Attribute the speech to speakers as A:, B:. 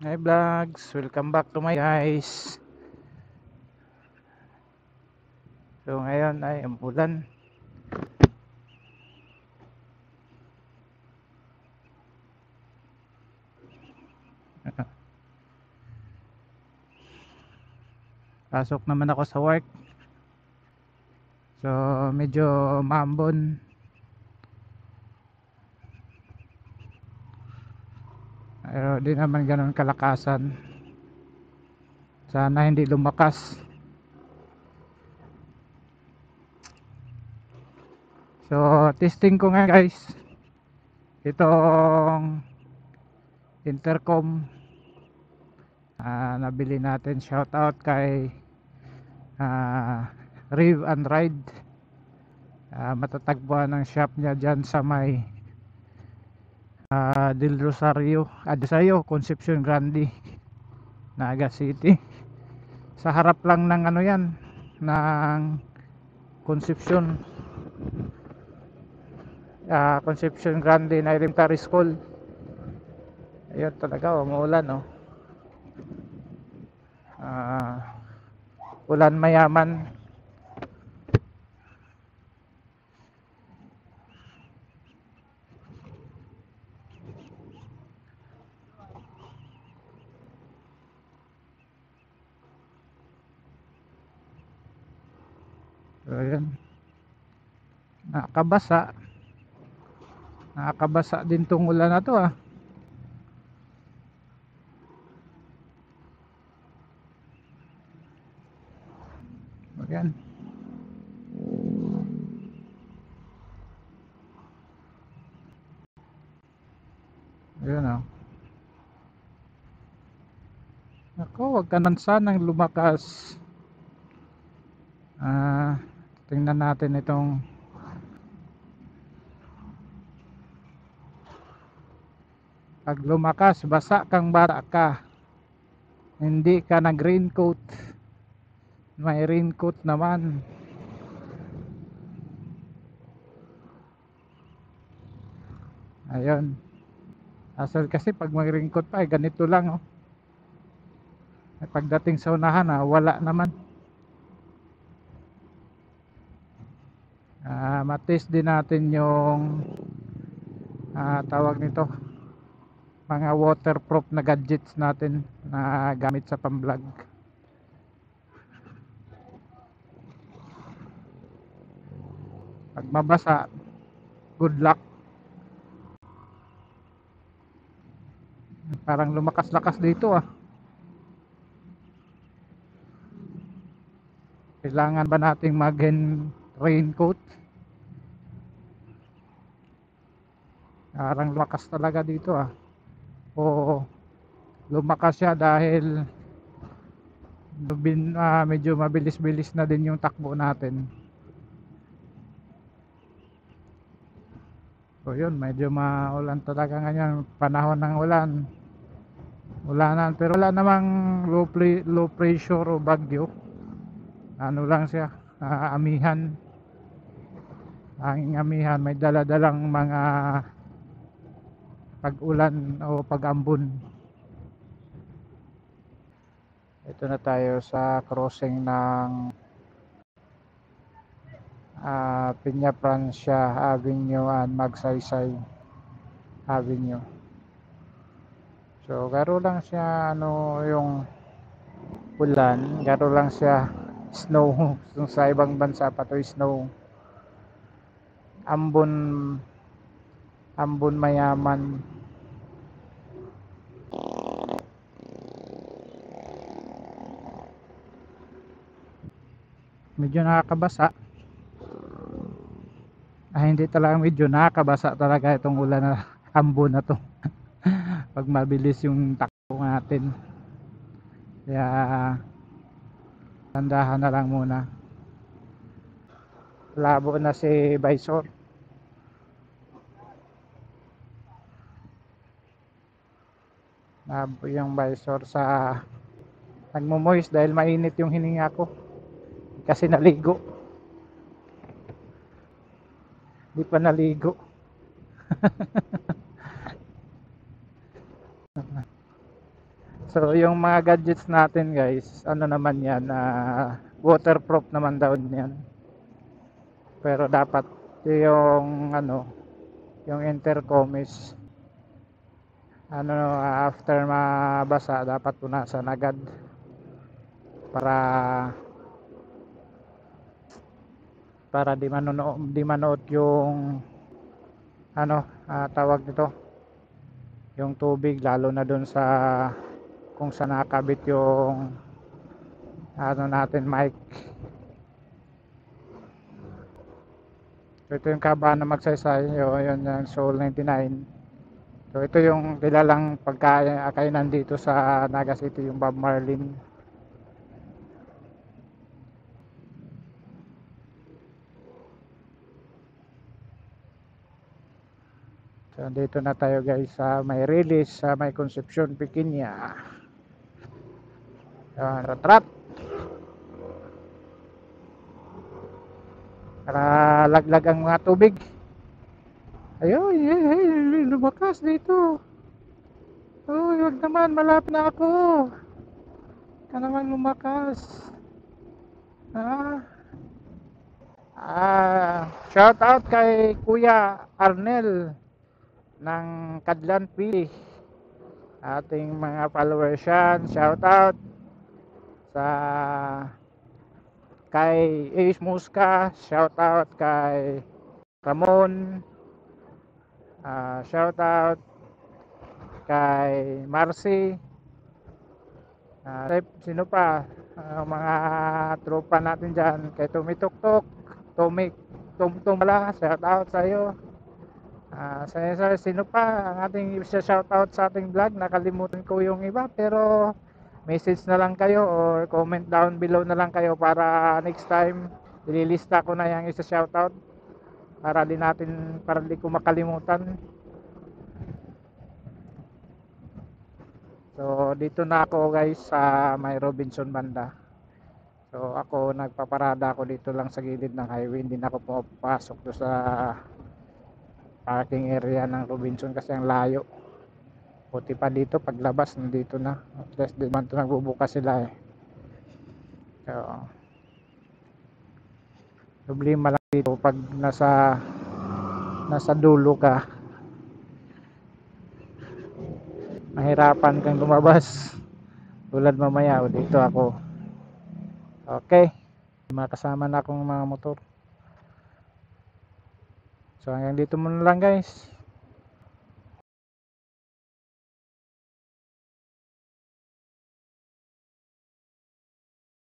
A: Hi vlogs, welcome back to my guys. So ngayon ay umulan. Pasok naman ako sa work. So medyo maambon. Pero di naman ganun kalakasan. Sana hindi lumakas. So testing ko nga guys. Itong intercom. Nabili natin, shout out kay Riv and Ride. Matatagpuan ng shop niya dyan sa may Del Rosario, Adsayo, Concepcion Grande, Naga City. Sa harap lang ng ano yan, ng Concepcion, Concepcion Grande na elementary school. Ayun talaga, umuulan oh. Ulan mayaman. So ayun, nakakabasa. Nakakabasa din tong ulan na to ah. Ayan. Ayun oh. Ako, wag ka nang sanang lumakas. Tingnan natin itong pag lumakas, basa kang bata ka. Hindi ka nag raincoat. May raincoat naman. Ayun. Asal kasi pag mag raincoat pa, ganito lang oh. Pagdating sa unahan wala naman. Matest din natin yung tawag nito, mga waterproof na gadgets natin na gamit sa pamblog. Pag mabasa, good luck. Parang lumakas-lakas dito ah. Kailangan ba nating raincoat? Parang lumakas talaga dito ah. O lumakas siya dahil medyo mabilis-bilis na din yung takbo natin. So yun, medyo maulan talaga ngayon, panahon ng ulan. Ulanan, pero wala namang low pressure o bagyo. Ano lang siya, amihan. Ang amihan may dala-dalang mga pag-ulan o pag-ambon. Ito na tayo sa crossing ng Piña Francia Avenue and Magsaysay Avenue. So garo lang siya yung ulan, garo lang siya snow. Kung sa ibang bansa pa to snow, ambon, ambon mayaman. Medyo nakakabasa. Hindi talaga, medyo nakakabasa talaga itong ulan na ambon na to. Pag mabilis yung takbo natin, kaya tandahan na lang muna. Labo na si Visor. Labo yung Visor sa nagmo-moist dahil mainit yung hininga ko kasi naligo. Di pa naligo. So yung mga gadgets natin guys, ano naman yan, waterproof naman daw yan. Pero dapat yung ano, yung intercom is ano, after mabasa dapat punasan agad para di manood yung ano, tawag nito, yung tubig, lalo na dun sa kung saan nakabit yung ano natin mic. So ito yung kabahan na magsaysay, yun yung Soul 99. So ito yung kilalang pagkainan dito sa Naga City, yung Bob Marlin. So dito na tayo guys sa may release sa may Concepcion, Pequeña. Ratrat. Para laglag ang mga tubig. Ayun, lumakas dito. Oh, wag naman, malapit na ako. Ka naman lumakas. Ah, shout out kay Kuya Arnel ng Kadlan Pili. Ating mga followers yan. Shout out sa kay Ace Musca. Shout out kay Ramon. Shout out kay Marcy. Sino pa? Mga tropa natin dyan. Kay Tumituktok, Tumtum pala. Shout out sa iyo. Sino pa ang ating shout out sa ating vlog? Nakalimutan ko yung iba, pero message na lang kayo or comment down below na lang kayo para next time ililista ko na yung isa shout out para di ko makalimutan. So dito na ako guys sa may Robinson banda. So ako nagpaparada ako dito lang sa gilid ng highway, hindi na ako pumapasok do sa parking area ng Robinson kasi ang layo. Buti pa dito paglabas nandito na, at least di man ito nagbubukas sila eh. So problema lang dito pag nasa dulo ka, mahirapan kang lumabas tulad mamaya o dito ako. Okay, makasama na akong mga motor. So hanggang dito muna lang guys.